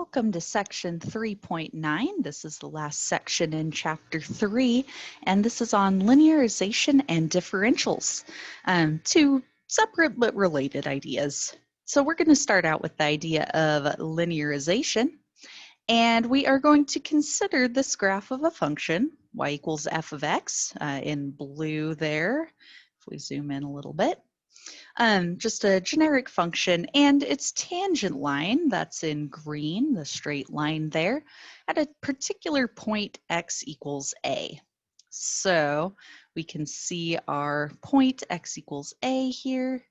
Welcome to section 3.9. This is the last section in chapter 3, and this is on linearization and differentials, two separate but related ideas. So we're going to start out with the idea of linearization, and we are going to consider this graph of a function, y equals f of x, in blue there, if we zoom in a little bit. Just a generic function, and its tangent line, that's in green, the straight line there, at a particular point x equals a. So we can see our point x equals a here.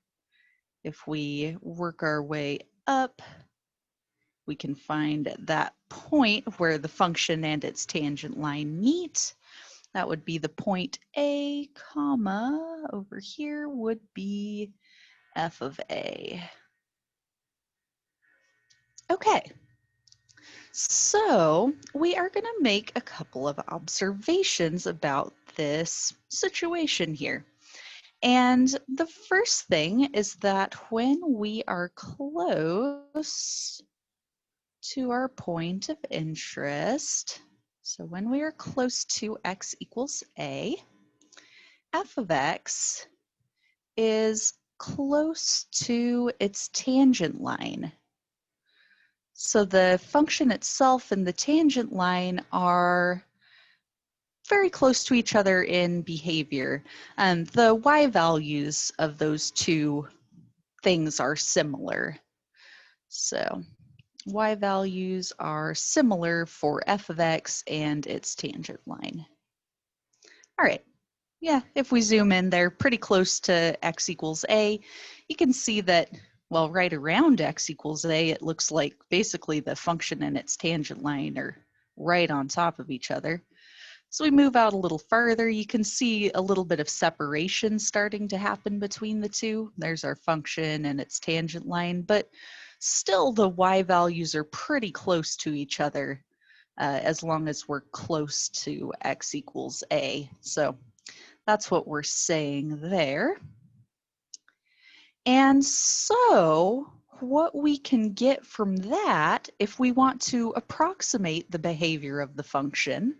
If we work our way up, we can find that point where the function and its tangent line meet. That would be the point a, comma, over here would be f of a. Okay, so we are going to make a couple of observations about this situation here. And the first thing is that when we are close to our point of interest, so when we are close to x equals a, f of x is close to its tangent line. So the function itself and the tangent line are very close to each other in behavior. The y values of those two things are similar. So y values are similar for f of x and its tangent line. All right. Yeah, if we zoom in, they're pretty close to x equals a. You can see that, well, right around x equals a, it looks like basically the function and its tangent line are right on top of each other. So we move out a little further, you can see a little bit of separation starting to happen between the two. There's our function and its tangent line, but still the y values are pretty close to each other as long as we're close to x equals a. So that's what we're saying there. And so what we can get from that, if we want to approximate the behavior of the function,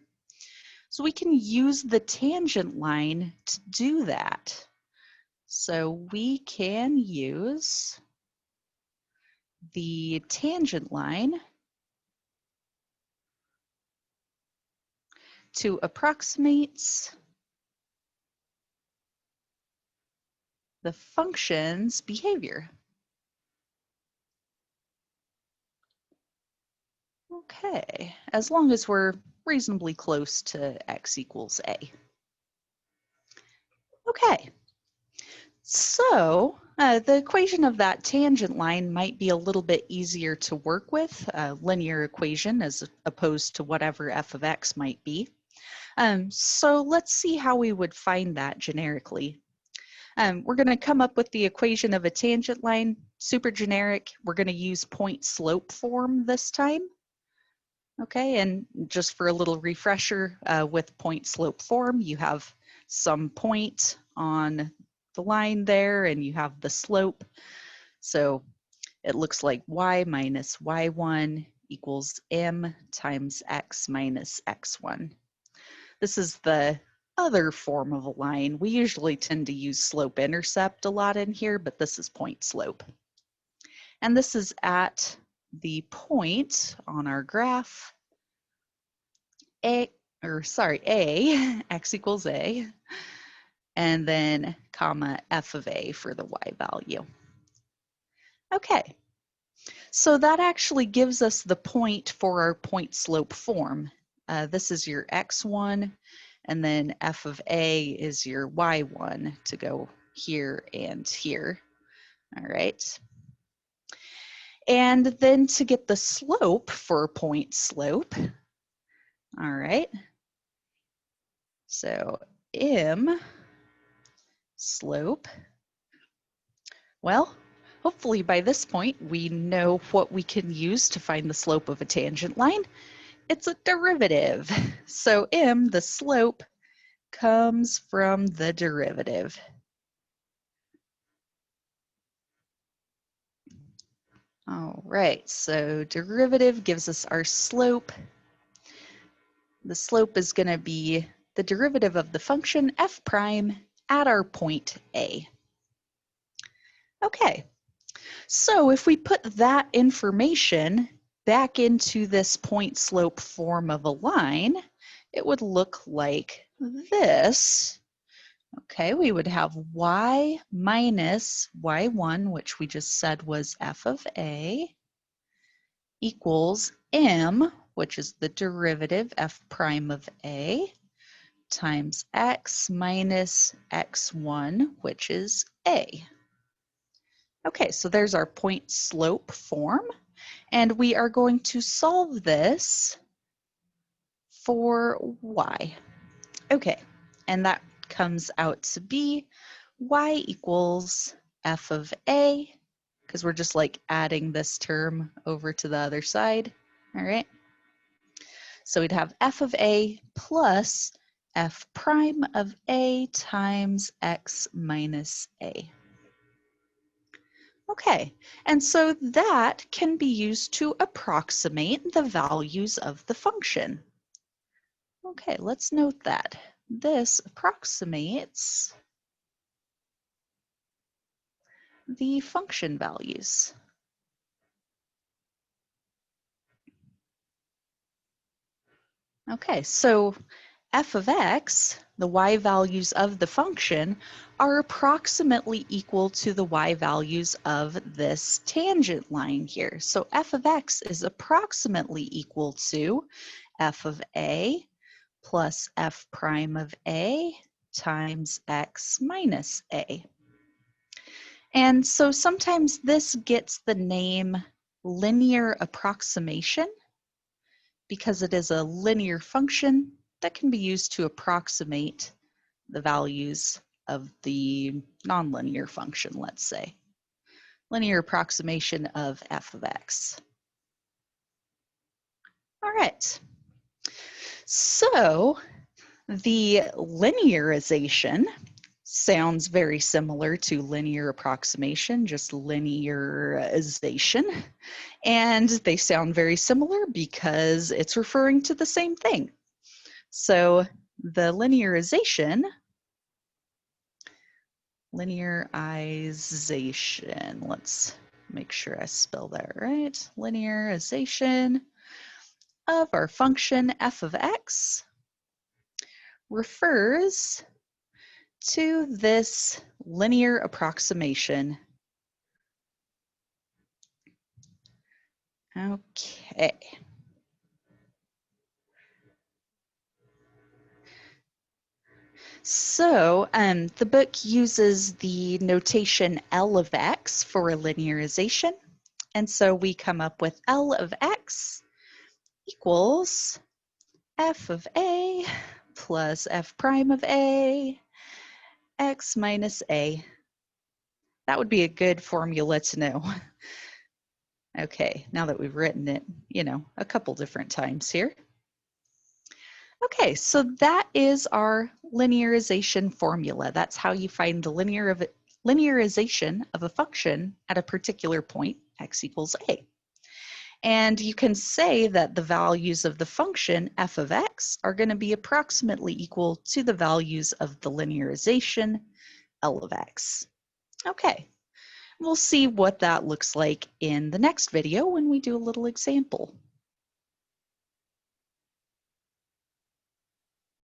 so we can use the tangent line to do that. So we can use the tangent line to approximate the function's behavior. Okay, as long as we're reasonably close to x equals a. Okay, so the equation of that tangent line might be a little bit easier to work with, a linear equation as opposed to whatever f of x might be. So let's see how we would find that generically. We're going to come up with the equation of a tangent line, super generic. We're going to use point slope form this time. Okay, and just for a little refresher, with point slope form, you have some point on the line there and you have the slope. So it looks like y minus y1 equals m times x minus x1. This is the other form of a line. We usually tend to use slope intercept a lot in here, but this is point slope. And this is at the point on our graph, a, x equals a, and then comma f of a for the y value. Okay, so that actually gives us the point for our point slope form. This is your x1, and then f of a is your y1 to go here and here. All right. And then to get the slope for point slope, all right, so m slope, well, hopefully by this point we know what we can use to find the slope of a tangent line. It's a derivative. So m, the slope, comes from the derivative. All right, so derivative gives us our slope. The slope is going to be the derivative of the function f prime at our point A. Okay, so if we put that information back into this point slope form of a line, it would look like this. Okay, we would have y minus y1, which we just said was f of a, equals m, which is the derivative f prime of a, times x minus x1, which is a. Okay, so there's our point slope form, and we are going to solve this for y. Okay, and that comes out to be y equals f of a, because we're just like adding this term over to the other side. All right, so we'd have f of a plus f prime of a times x minus a. Okay, and so that can be used to approximate the values of the function. Okay, let's note that. This approximates the function values. Okay, so f of x, the y values of the function, are approximately equal to the y values of this tangent line here. So f of x is approximately equal to f of a plus f prime of a times x minus a. And so sometimes this gets the name linear approximation because it is a linear function that can be used to approximate the values of the nonlinear function, let's say. Linear approximation of f of x. All right. So the linearization sounds very similar to linear approximation, just linearization. And they sound very similar because it's referring to the same thing. So the linearization, let's make sure I spell that right. Linearization of our function f of x refers to this linear approximation. Okay. So the book uses the notation L of x for a linearization. And so we come up with L of x equals f of a plus f prime of a, x minus a. That would be a good formula to know. Okay, now that we've written it, a couple different times here. Okay, so that is our linearization formula. That's how you find the linearization of a function at a particular point, x equals a. And you can say that the values of the function f of x are going to be approximately equal to the values of the linearization L of x. Okay, we'll see what that looks like in the next video when we do a little example.